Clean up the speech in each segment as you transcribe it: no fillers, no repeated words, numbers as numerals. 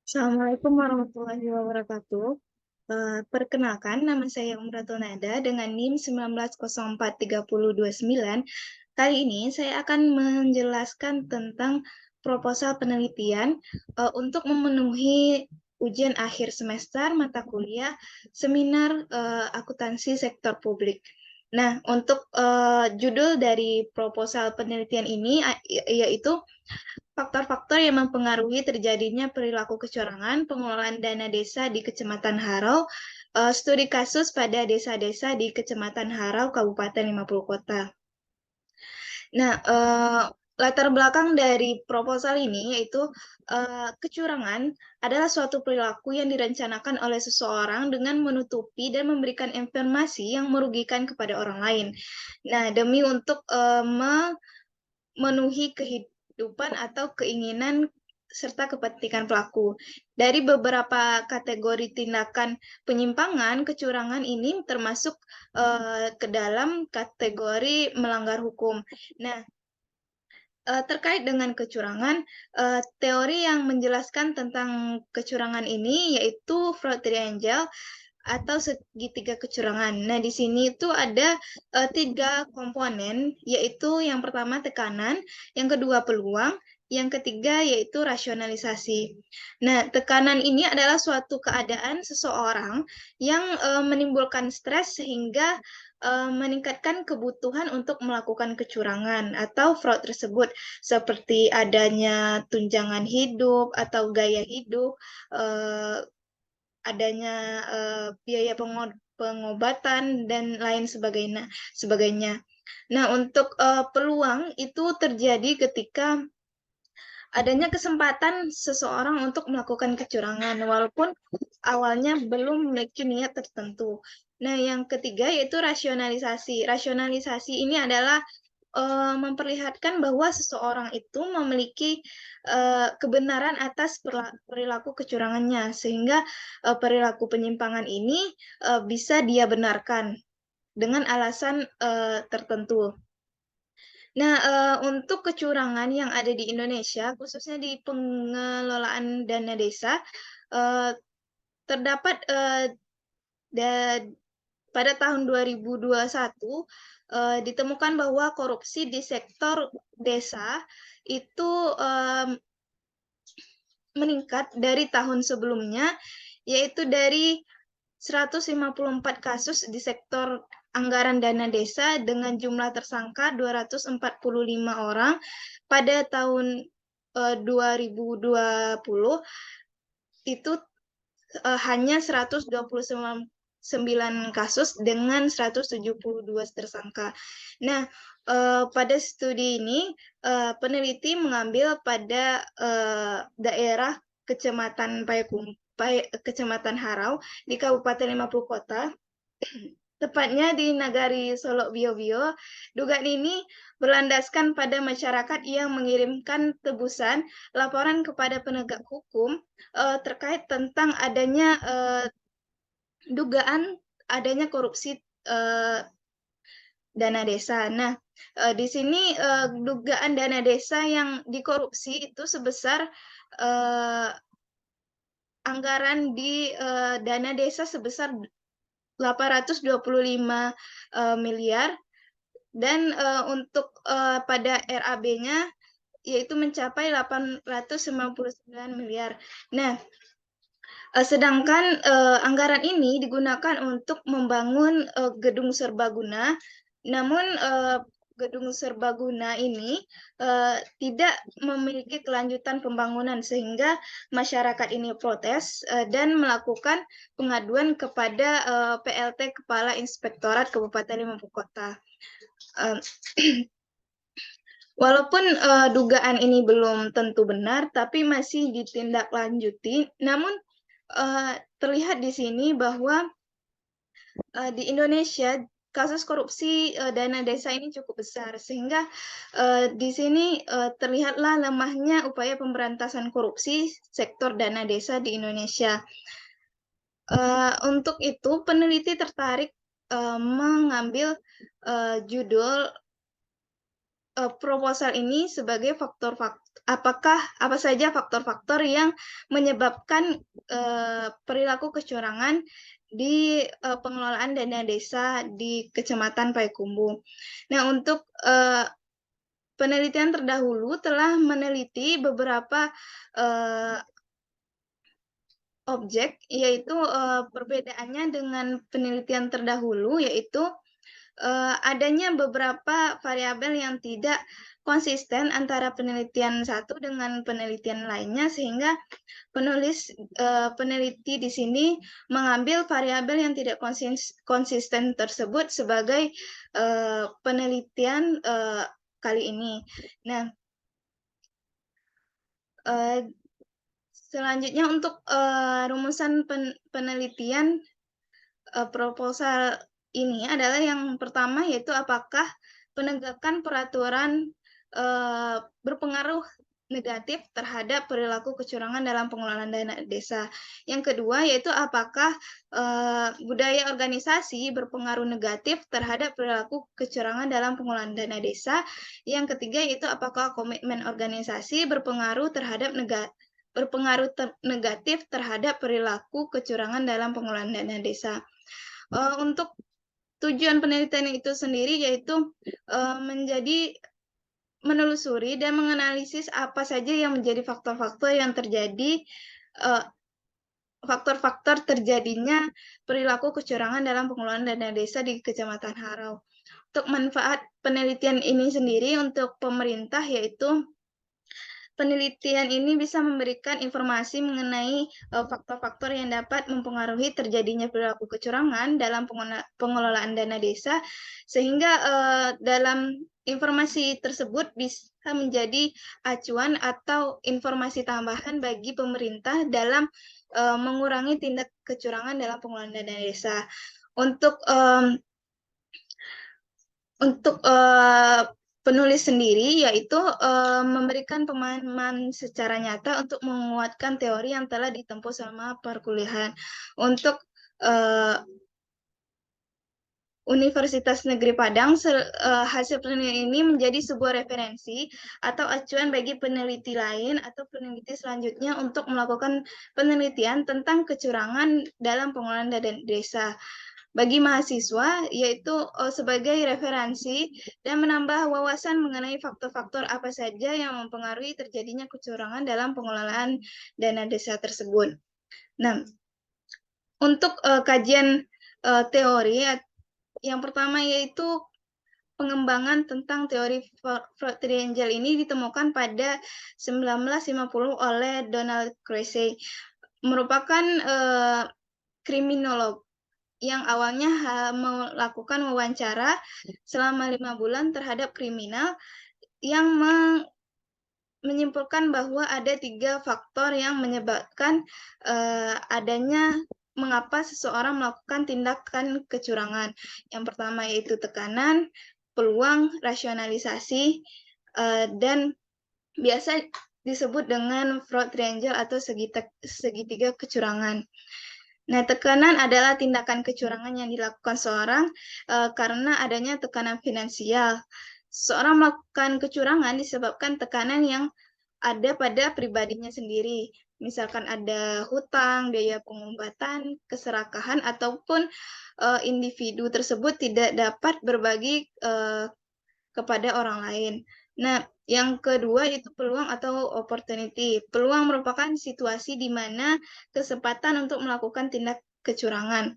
Assalamualaikum warahmatullahi wabarakatuh. Perkenalkan, nama saya Umratul Nada dengan NIM 19043029. Kali ini saya akan menjelaskan tentang proposal penelitian untuk memenuhi ujian akhir semester mata kuliah seminar akuntansi sektor publik. Nah, untuk judul dari proposal penelitian ini yaitu faktor-faktor yang mempengaruhi terjadinya perilaku kecurangan pengelolaan dana desa di Kecamatan Harau, studi kasus pada desa-desa di Kecamatan Harau, Kabupaten 50 Kota. Nah, latar belakang dari proposal ini yaitu kecurangan adalah suatu perilaku yang direncanakan oleh seseorang dengan menutupi dan memberikan informasi yang merugikan kepada orang lain. Nah, demi untuk memenuhi kehidupan atau keinginan serta kepentingan pelaku. Dari beberapa kategori tindakan penyimpangan, kecurangan ini termasuk ke dalam kategori melanggar hukum. Nah, terkait dengan kecurangan, teori yang menjelaskan tentang kecurangan ini yaitu fraud triangle atau segitiga kecurangan. Nah, di sini itu ada tiga komponen, yaitu yang pertama tekanan, yang kedua peluang, yang ketiga yaitu rasionalisasi. Nah, tekanan ini adalah suatu keadaan seseorang yang menimbulkan stres sehingga meningkatkan kebutuhan untuk melakukan kecurangan atau fraud tersebut, seperti adanya tunjangan hidup atau gaya hidup, eh, adanya biaya pengobatan dan lain sebagainya. Nah, untuk peluang itu terjadi ketika adanya kesempatan seseorang untuk melakukan kecurangan walaupun awalnya belum memiliki niat tertentu. Nah, yang ketiga yaitu rasionalisasi. Rasionalisasi ini adalah memperlihatkan bahwa seseorang itu memiliki kebenaran atas perilaku kecurangannya, sehingga perilaku penyimpangan ini bisa dia benarkan dengan alasan tertentu. Nah, untuk kecurangan yang ada di Indonesia, khususnya di pengelolaan dana desa, eh, terdapat pada tahun 2021 ditemukan bahwa korupsi di sektor desa itu meningkat dari tahun sebelumnya, yaitu dari 154 kasus di sektor anggaran dana desa dengan jumlah tersangka 245 orang pada tahun 2020 itu hanya 129 kasus dengan 172 tersangka. Nah, pada studi ini peneliti mengambil pada daerah Kecamatan Kecamatan Harau di Kabupaten 50 Kota, tepatnya di Nagari Solok Biobio. Dugaan ini berlandaskan pada masyarakat yang mengirimkan tebusan laporan kepada penegak hukum terkait tentang adanya dugaan adanya korupsi dana desa. Nah, di sini dugaan dana desa yang dikorupsi itu sebesar anggaran di dana desa sebesar 825 miliar dan untuk pada RAB-nya yaitu mencapai 899 miliar. Nah, sedangkan anggaran ini digunakan untuk membangun gedung serbaguna, namun gedung serbaguna ini tidak memiliki kelanjutan pembangunan sehingga masyarakat ini protes dan melakukan pengaduan kepada PLT Kepala Inspektorat Kabupaten 50 Kota. Walaupun dugaan ini belum tentu benar, tapi masih ditindaklanjuti. Namun terlihat di sini bahwa di Indonesia kasus korupsi dana desa ini cukup besar, sehingga di sini terlihatlah lemahnya upaya pemberantasan korupsi sektor dana desa di Indonesia. Untuk itu, peneliti tertarik mengambil judul proposal ini sebagai apa saja faktor-faktor yang menyebabkan perilaku kecurangan di pengelolaan dana desa di Kecamatan Payakumbuh. Nah, untuk penelitian terdahulu telah meneliti beberapa objek, yaitu perbedaannya dengan penelitian terdahulu, yaitu adanya beberapa variabel yang tidak konsisten antara penelitian satu dengan penelitian lainnya, sehingga peneliti di sini mengambil variabel yang tidak konsisten tersebut sebagai penelitian kali ini. Nah, selanjutnya untuk rumusan penelitian proposal ini adalah yang pertama, yaitu apakah penegakan peraturan berpengaruh negatif terhadap perilaku kecurangan dalam pengelolaan dana desa. Yang kedua, yaitu apakah budaya organisasi berpengaruh negatif terhadap perilaku kecurangan dalam pengelolaan dana desa. Yang ketiga, yaitu apakah komitmen organisasi berpengaruh negatif terhadap perilaku kecurangan dalam pengelolaan dana desa. Untuk tujuan penelitian itu sendiri yaitu menelusuri dan menganalisis apa saja yang menjadi faktor-faktor yang terjadi faktor-faktor terjadinya perilaku kecurangan dalam pengelolaan dana desa di Kecamatan Harau. Untuk manfaat penelitian ini sendiri untuk pemerintah, yaitu penelitian ini bisa memberikan informasi mengenai faktor-faktor yang dapat mempengaruhi terjadinya perilaku kecurangan dalam pengelolaan dana desa, sehingga dalam informasi tersebut bisa menjadi acuan atau informasi tambahan bagi pemerintah dalam mengurangi tindak kecurangan dalam pengelolaan dana desa. Untuk penulis sendiri, yaitu memberikan pemahaman secara nyata untuk menguatkan teori yang telah ditempuh selama perkuliahan. Untuk Universitas Negeri Padang, hasil penelitian ini menjadi sebuah referensi atau acuan bagi peneliti lain atau peneliti selanjutnya untuk melakukan penelitian tentang kecurangan dalam pengelolaan dana desa bagi mahasiswa, yaitu sebagai referensi dan menambah wawasan mengenai faktor-faktor apa saja yang mempengaruhi terjadinya kecurangan dalam pengelolaan dana desa tersebut. Nah, untuk kajian teori, yang pertama yaitu pengembangan tentang teori fraud triangle ini ditemukan pada 1950 oleh Donald Cressey, merupakan kriminolog yang awalnya melakukan wawancara selama 5 bulan terhadap kriminal, yang menyimpulkan bahwa ada 3 faktor yang menyebabkan adanya mengapa seseorang melakukan tindakan kecurangan. Yang pertama yaitu tekanan, peluang, rasionalisasi, dan biasa disebut dengan fraud triangle atau segitiga kecurangan. Nah, tekanan adalah tindakan kecurangan yang dilakukan seorang karena adanya tekanan finansial. Seorang melakukan kecurangan disebabkan tekanan yang ada pada pribadinya sendiri. Misalkan ada hutang, biaya pengobatan, keserakahan, ataupun individu tersebut tidak dapat berbagi kepada orang lain. Nah, yang kedua itu peluang atau opportunity. Peluang merupakan situasi di mana kesempatan untuk melakukan tindak kecurangan.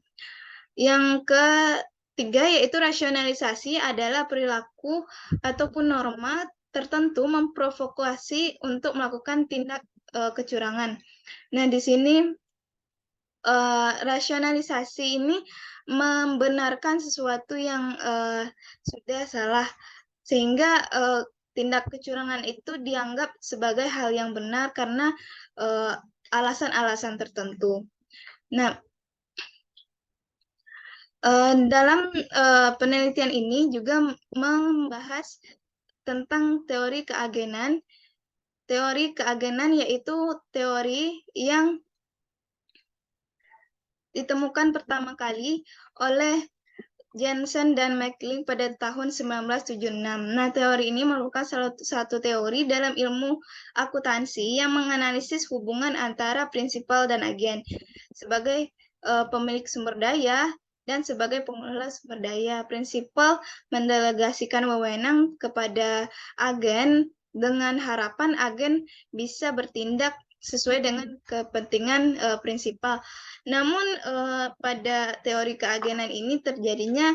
Yang ketiga yaitu rasionalisasi, adalah perilaku ataupun norma tertentu memprovokasi untuk melakukan tindak kecurangan. Nah, di sini rasionalisasi ini membenarkan sesuatu yang sudah salah, sehingga tindak kecurangan itu dianggap sebagai hal yang benar karena alasan-alasan tertentu. Nah, dalam penelitian ini juga membahas tentang teori keagenan. Teori keagenan yaitu teori yang ditemukan pertama kali oleh Jensen dan McLean pada tahun 1976. Nah, teori ini merupakan satu teori dalam ilmu akuntansi yang menganalisis hubungan antara prinsipal dan agen sebagai pemilik sumber daya dan sebagai pengelola sumber daya. Prinsipal mendelegasikan wewenang kepada agen dengan harapan agen bisa bertindak sesuai dengan kepentingan prinsipal. Namun pada teori keagenan ini terjadinya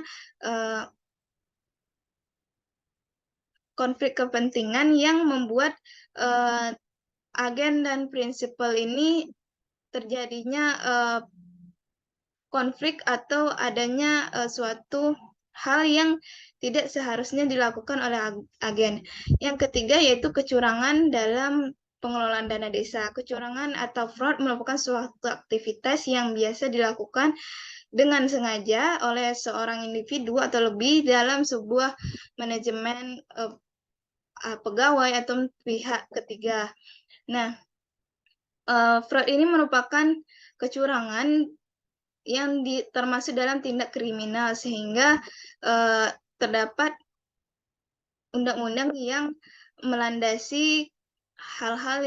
konflik kepentingan yang membuat agen dan prinsipal ini terjadinya konflik atau adanya suatu hal yang tidak seharusnya dilakukan oleh agen. Yang ketiga yaitu kecurangan dalam pengelolaan dana desa. Kecurangan atau fraud merupakan suatu aktivitas yang biasa dilakukan dengan sengaja oleh seorang individu atau lebih dalam sebuah manajemen pegawai atau pihak ketiga. Nah, fraud ini merupakan kecurangan yang termasuk dalam tindak kriminal sehingga terdapat undang-undang yang melandasi hal-hal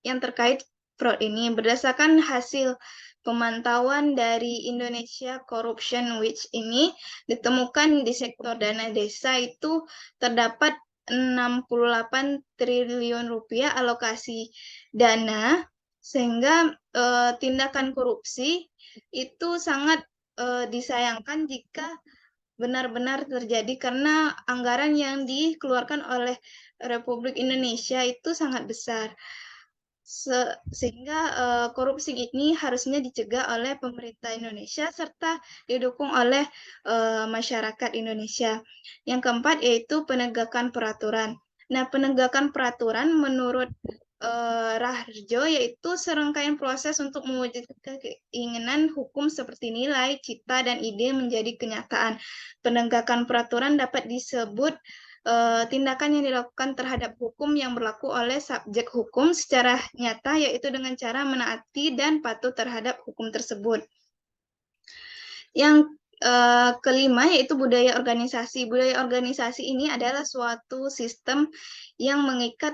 yang terkait fraud ini. Berdasarkan hasil pemantauan dari Indonesia Corruption Watch ini ditemukan di sektor dana desa itu terdapat 68 triliun rupiah alokasi dana sehingga tindakan korupsi itu sangat disayangkan jika benar-benar terjadi karena anggaran yang dikeluarkan oleh Republik Indonesia itu sangat besar. Sehingga korupsi ini harusnya dicegah oleh pemerintah Indonesia serta didukung oleh masyarakat Indonesia. Yang keempat yaitu penegakan peraturan. Nah, penegakan peraturan menurut Raharjo yaitu serangkaian proses untuk mewujudkan keinginan hukum seperti nilai, cita, dan ide menjadi kenyataan. Penegakan peraturan dapat disebut tindakan yang dilakukan terhadap hukum yang berlaku oleh subjek hukum secara nyata, yaitu dengan cara menaati dan patuh terhadap hukum tersebut. Yang kelima yaitu budaya organisasi. Budaya organisasi ini adalah suatu sistem yang mengikat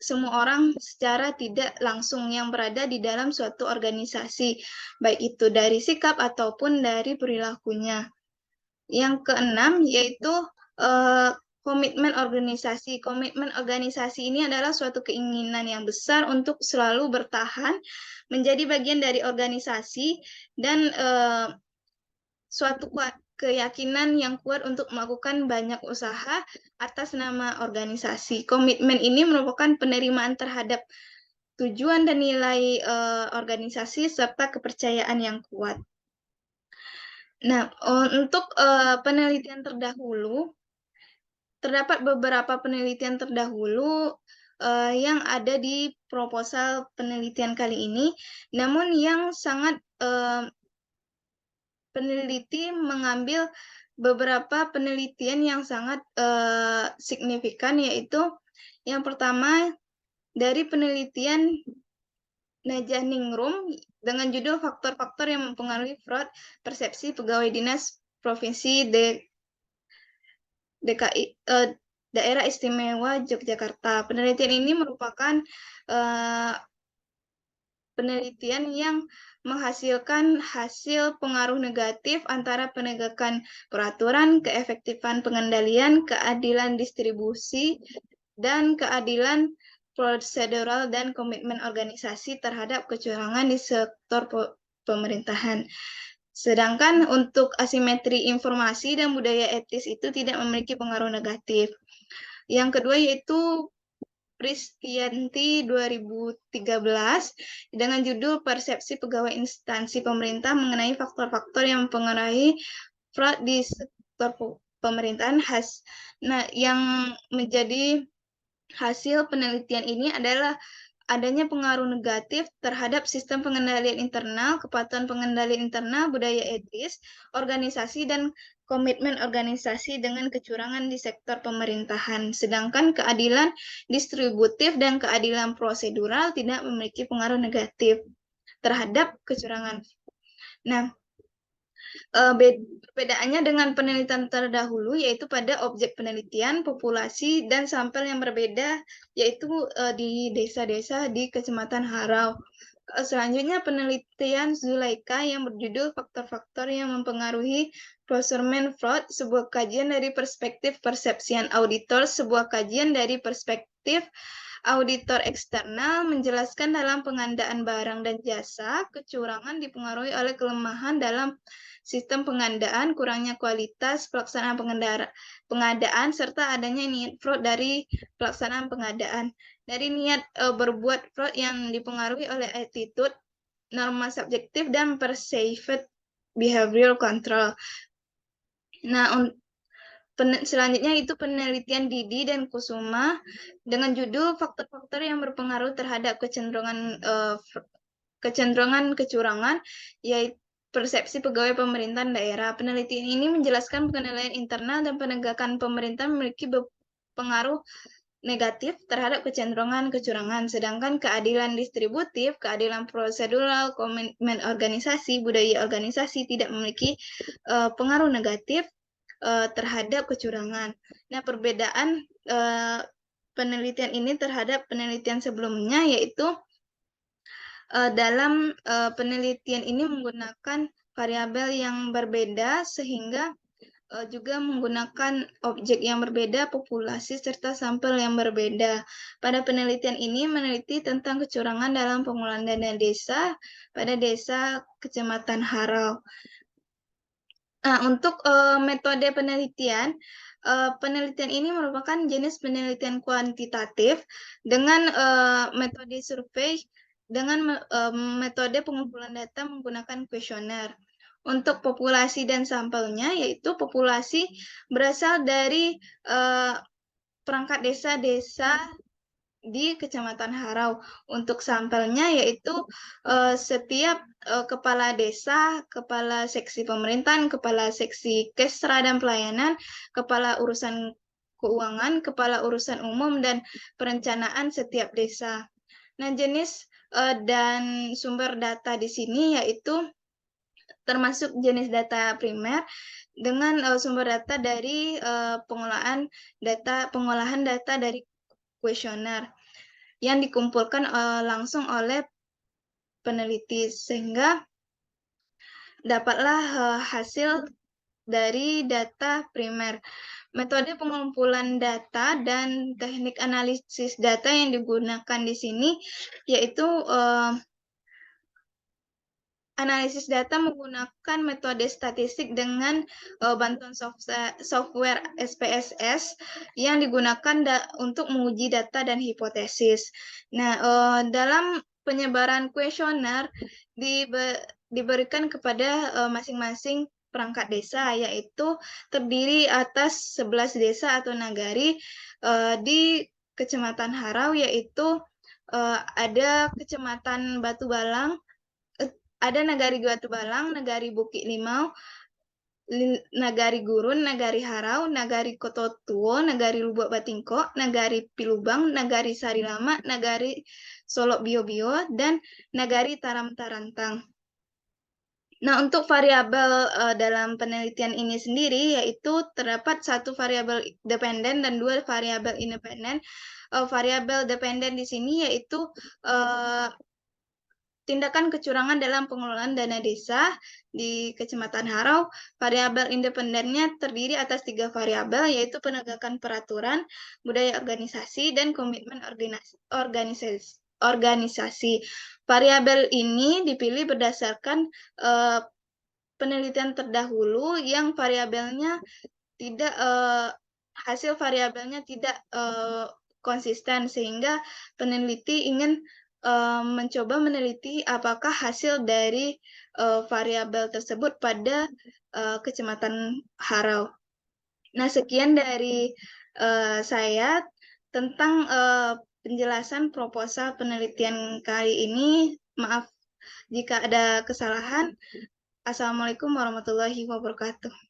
semua orang secara tidak langsung yang berada di dalam suatu organisasi, baik itu dari sikap ataupun dari perilakunya. Yang keenam yaitu komitmen organisasi. Komitmen organisasi ini adalah suatu keinginan yang besar untuk selalu bertahan menjadi bagian dari organisasi dan suatu keyakinan yang kuat untuk melakukan banyak usaha atas nama organisasi. Komitmen ini merupakan penerimaan terhadap tujuan dan nilai organisasi serta kepercayaan yang kuat. Nah, untuk penelitian terdahulu, terdapat beberapa penelitian terdahulu yang ada di proposal penelitian kali ini, namun yang sangat peneliti mengambil beberapa penelitian yang sangat signifikan, yaitu yang pertama dari penelitian Najaningrum dengan judul faktor-faktor yang mempengaruhi fraud persepsi pegawai dinas provinsi DKI Daerah Istimewa Yogyakarta. Penelitian ini merupakan penelitian yang menghasilkan hasil pengaruh negatif antara penegakan peraturan, keefektifan pengendalian, keadilan distribusi, dan keadilan prosedural dan komitmen organisasi terhadap kecurangan di sektor pemerintahan. Sedangkan untuk asimetri informasi dan budaya etis itu tidak memiliki pengaruh negatif. Yang kedua yaitu Pristianti 2013 dengan judul Persepsi Pegawai Instansi Pemerintah mengenai faktor-faktor yang mempengaruhi fraud di sektor pemerintahan khas. Nah, yang menjadi hasil penelitian ini adalah adanya pengaruh negatif terhadap sistem pengendalian internal, kepatuhan pengendalian internal, budaya etis, organisasi, dan komitmen organisasi dengan kecurangan di sektor pemerintahan. Sedangkan keadilan distributif dan keadilan prosedural tidak memiliki pengaruh negatif terhadap kecurangan. Nah, Perbedaannya dengan penelitian terdahulu yaitu pada objek penelitian, populasi, dan sampel yang berbeda, yaitu di desa-desa di Kecamatan Harau. Selanjutnya penelitian Zulaika yang berjudul Faktor-faktor yang mempengaruhi Closerman Fraud, sebuah kajian dari perspektif persepsian auditor, sebuah kajian dari perspektif auditor eksternal menjelaskan dalam pengadaan barang dan jasa, kecurangan dipengaruhi oleh kelemahan dalam sistem pengadaan, kurangnya kualitas pelaksanaan pengadaan, serta adanya niat fraud dari pelaksanaan pengadaan. Dari niat berbuat fraud yang dipengaruhi oleh attitude, norma subjektif, dan perceived behavioral control. Nah, selanjutnya itu penelitian Didi dan Kusuma dengan judul faktor-faktor yang berpengaruh terhadap kecenderungan kecurangan, yaitu persepsi pegawai pemerintahan daerah. Penelitian ini menjelaskan penilaian internal dan penegakan pemerintah memiliki pengaruh negatif terhadap kecenderungan kecurangan, sedangkan keadilan distributif, keadilan prosedural, komitmen organisasi, budaya organisasi tidak memiliki pengaruh negatif terhadap kecurangan. Nah, perbedaan penelitian ini terhadap penelitian sebelumnya yaitu dalam penelitian ini menggunakan variabel yang berbeda sehingga juga menggunakan objek yang berbeda, populasi, serta sampel yang berbeda. Pada penelitian ini meneliti tentang kecurangan dalam pengelolaan dana desa pada desa Kecamatan Harau. Nah, untuk metode penelitian, penelitian ini merupakan jenis penelitian kuantitatif dengan metode survei dengan metode pengumpulan data menggunakan kuesioner. Untuk populasi dan sampelnya, yaitu populasi berasal dari perangkat desa-desa di Kecamatan Harau. Untuk sampelnya yaitu setiap kepala desa, kepala seksi pemerintahan, kepala seksi kesra dan pelayanan, kepala urusan keuangan, kepala urusan umum, dan perencanaan setiap desa. Nah, jenis dan sumber data di sini yaitu termasuk jenis data primer dengan sumber data dari pengolahan data dari kuesioner yang dikumpulkan langsung oleh peneliti sehingga dapatlah hasil dari data primer. Metode pengumpulan data dan teknik analisis data yang digunakan di sini yaitu analisis data menggunakan metode statistik dengan bantuan software SPSS yang digunakan untuk menguji data dan hipotesis. Nah, dalam penyebaran kuesioner diberikan kepada masing-masing perangkat desa, yaitu terdiri atas 11 desa atau nagari di Kecamatan Harau, yaitu ada Kecamatan Batu Balang, ada Nagari Batu Balang, Nagari Bukit Limau, Nagari Gurun, Nagari Harau, Nagari Kototuo, Nagari Lubuk Batingko, Nagari Pilubang, Nagari Sari Lama, Nagari Solok Bio-Bio, dan Nagari Taram Tarantang. Nah, untuk variabel dalam penelitian ini sendiri yaitu terdapat satu variabel dependen dan dua variabel independen. Variabel dependen di sini yaitu tindakan kecurangan dalam pengelolaan dana desa di Kecamatan Harau. Variabel independennya terdiri atas 3 variabel, yaitu penegakan peraturan, budaya organisasi, dan komitmen organisasi. Variabel ini dipilih berdasarkan penelitian terdahulu yang variabelnya tidak hasil variabelnya tidak konsisten, sehingga peneliti ingin mencoba meneliti apakah hasil dari variabel tersebut pada Kecamatan Harau. Nah, sekian dari saya tentang penjelasan proposal penelitian kali ini. Maaf jika ada kesalahan. Assalamualaikum warahmatullahi wabarakatuh.